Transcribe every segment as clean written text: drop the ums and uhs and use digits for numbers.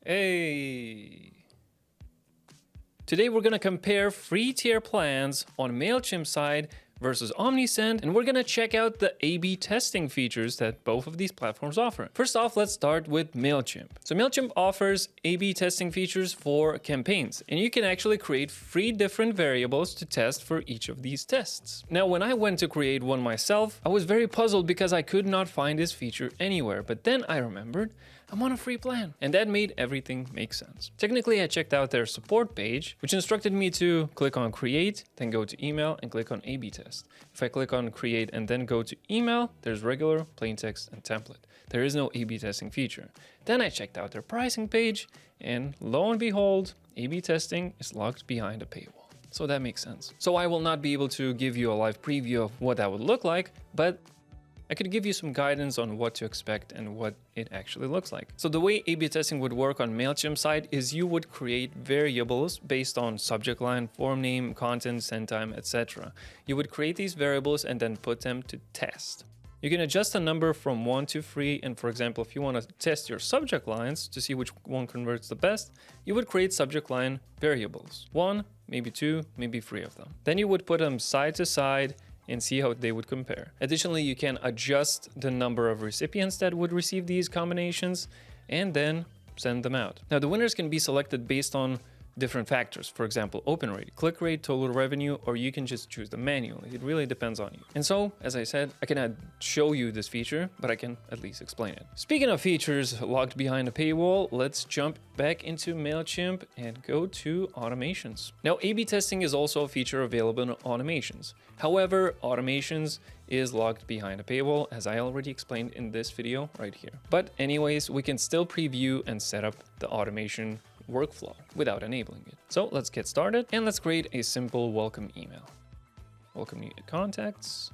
Hey! Today we're gonna compare free tier plans on Mailchimp side versus Omnisend, and we're gonna check out the A/B testing features that both of these platforms offer. First off, let's start with Mailchimp. So Mailchimp offers A/B testing features for campaigns, and you can actually create 3 different variables to test for each of these tests. Now, when I went to create one myself, I was very puzzled because I could not find this feature anywhere, but then I remembered I'm on a free plan, and that made everything make sense. Technically, I checked out their support page, which instructed me to click on create, then go to email and click on A/B test. If I click on create and then go to email, there's regular, plain text and template. There is no A/B testing feature. Then I checked out their pricing page, and lo and behold, A/B testing is locked behind a paywall. So that makes sense. So I will not be able to give you a live preview of what that would look like, but I could give you some guidance on what to expect and what it actually looks like. So the way A/B testing would work on Mailchimp side is you would create variables based on subject line, form name, content, send time, etc. You would create these variables and then put them to test. You can adjust a number from 1 to 3, and for example, if you want to test your subject lines to see which one converts the best, you would create subject line variables. 1, maybe 2, maybe 3 of them. Then you would put them side to side and see how they would compare. Additionally, you can adjust the number of recipients that would receive these combinations and then send them out. Now, the winners can be selected based on different factors. For example, open rate, click rate, total revenue, or you can just choose them manually. It really depends on you. And so, as I said, I cannot show you this feature, but I can at least explain it. Speaking of features locked behind a paywall, let's jump back into Mailchimp and go to automations. Now, A/B testing is also a feature available in automations. However, automations is locked behind a paywall, as I already explained in this video right here. But anyways, we can still preview and set up the automation workflow without enabling it. So let's get started and let's create a simple welcome email. Welcome new contacts,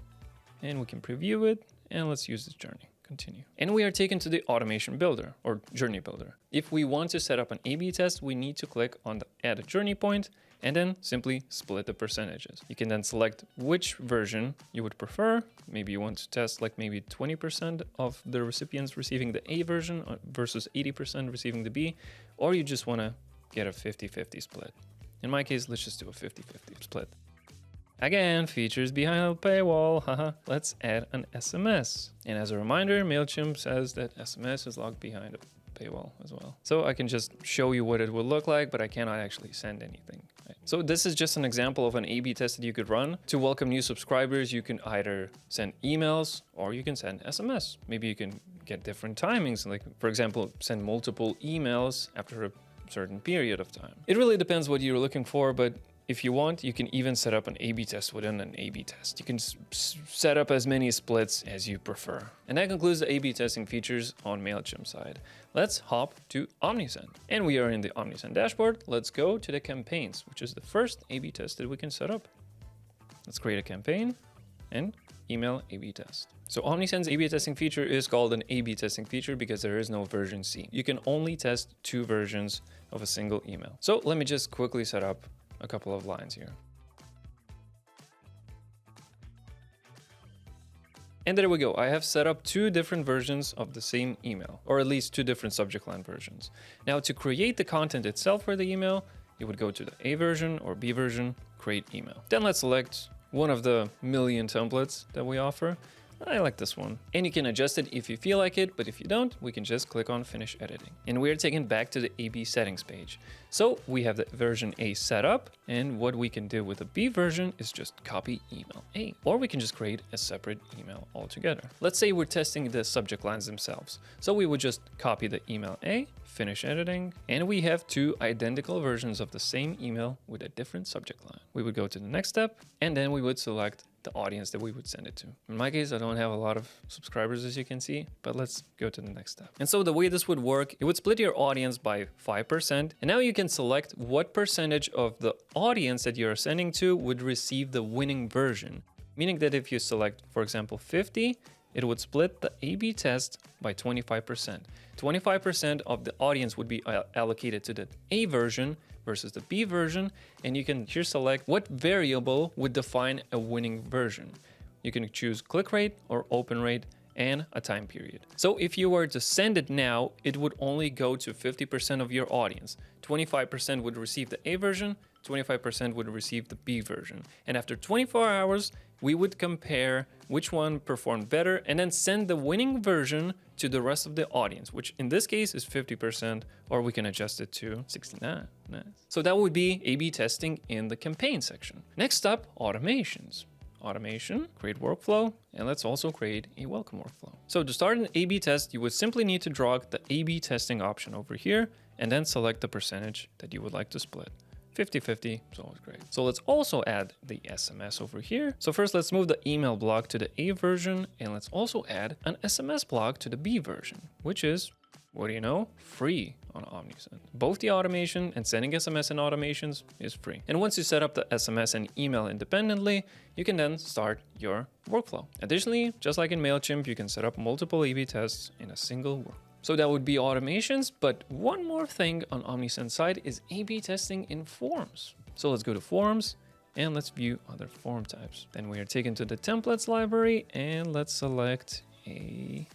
and we can preview it, and let's use this journey. Continue. And we are taken to the automation builder or journey builder. If we want to set up an A/B test, we need to click on the add a journey point and then simply split the percentages. You can then select which version you would prefer. Maybe you want to test like maybe 20% of the recipients receiving the A version versus 80% receiving the B, or you just want to get a 50-50 split. In my case, let's just do a 50-50 split. Again, features behind a paywall, haha. Let's add an SMS. And as a reminder, Mailchimp says that SMS is locked behind a paywall as well. So I can just show you what it would look like, but I cannot actually send anything. Right? So this is just an example of an A/B test that you could run. To welcome new subscribers, you can either send emails or you can send SMS. Maybe you can get different timings, like for example, send multiple emails after a certain period of time. It really depends what you're looking for, but if you want, you can even set up an A/B test within an A/B test. You can set up as many splits as you prefer. And that concludes the A/B testing features on Mailchimp side. Let's hop to Omnisend. And we are in the Omnisend dashboard. Let's go to the campaigns, which is the first A/B test that we can set up. Let's create a campaign and email A/B test. So Omnisend's A/B testing feature is called an A/B testing feature because there is no version C. You can only test 2 versions of a single email. So let me just quickly set up a couple of lines here. And there we go. I have set up 2 different versions of the same email, or at least 2 different subject line versions. Now, to create the content itself for the email, you would go to the A version or B version, create email. Then let's select one of the million templates that we offer. I like this one. And you can adjust it if you feel like it, but if you don't, we can just click on finish editing. And we are taken back to the A/B settings page. So we have the version A set up, and what we can do with the B version is just copy email A, or we can just create a separate email altogether. Let's say we're testing the subject lines themselves. So we would just copy the email A, finish editing, and we have 2 identical versions of the same email with a different subject line. We would go to the next step, and then we would select the audience that we would send it to. In my case, I don't have a lot of subscribers, as you can see, but let's go to the next step. And so the way this would work, it would split your audience by 5%. And now you can select what percentage of the audience that you're sending to would receive the winning version. Meaning that if you select, for example, 50, it would split the A/B test by 25%. 25% of the audience would be allocated to the A version versus the B version, and you can here select what variable would define a winning version. You can choose click rate or open rate, and a time period. So if you were to send it now, it would only go to 50% of your audience. 25% would receive the A version, 25% would receive the B version. And after 24 hours, we would compare which one performed better and then send the winning version to the rest of the audience, which in this case is 50%, or we can adjust it to 69. Nice. So that would be A/B testing in the campaign section. Next up, automations. Automation, create workflow, and let's also create a welcome workflow. So to start an A/B test, you would simply need to drag the A/B testing option over here and then select the percentage that you would like to split. 50-50 is always great. So let's also add the SMS over here. So first let's move the email block to the A version, and let's also add an SMS block to the B version, which is, what do you know, free on Omnisend. Both the automation and sending SMS and automations is free. And once you set up the SMS and email independently, you can then start your workflow. Additionally, just like in Mailchimp, you can set up multiple A/B tests in a single workflow. So that would be automations, but one more thing on Omnisend side is A/B testing in forms. So let's go to forms and let's view other form types. Then we are taken to the templates library and let's select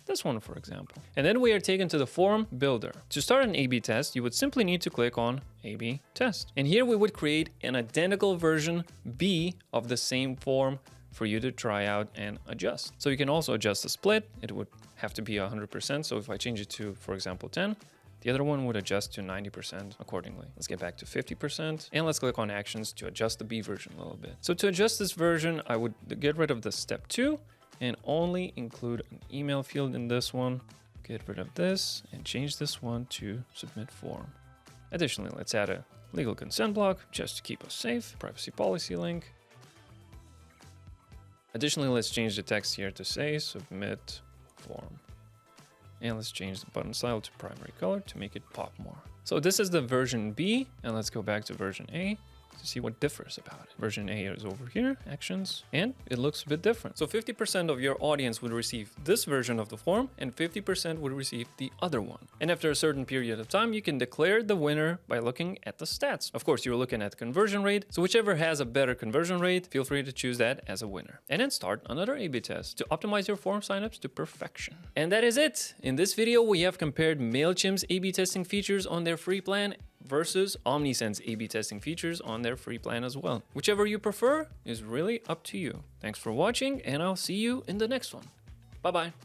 this one, for example. And then we are taken to the form builder. To start an A/B test, you would simply need to click on A/B test. And here we would create an identical version B of the same form for you to try out and adjust. So you can also adjust the split. It would have to be 100%. So if I change it to, for example, 10, the other one would adjust to 90% accordingly. Let's get back to 50% and let's click on actions to adjust the B version a little bit. So to adjust this version, I would get rid of the step 2 and only include an email field in this one. Get rid of this and change this one to submit form. Additionally, let's add a legal consent block just to keep us safe. Privacy policy link. Additionally, let's change the text here to say submit form. And let's change the button style to primary color to make it pop more. So this is the version B, and let's go back to version A to see what differs about it. Version A is over here, actions, and it looks a bit different. So 50% of your audience would receive this version of the form and 50% would receive the other one. And after a certain period of time, you can declare the winner by looking at the stats. Of course, you're looking at conversion rate. So whichever has a better conversion rate, feel free to choose that as a winner. And then start another A/B test to optimize your form signups to perfection. And that is it. In this video, we have compared Mailchimp's A/B testing features on their free plan versus Omnisend's A/B testing features on their free plan as well. Whichever you prefer is really up to you. Thanks for watching, and I'll see you in the next one. Bye-bye.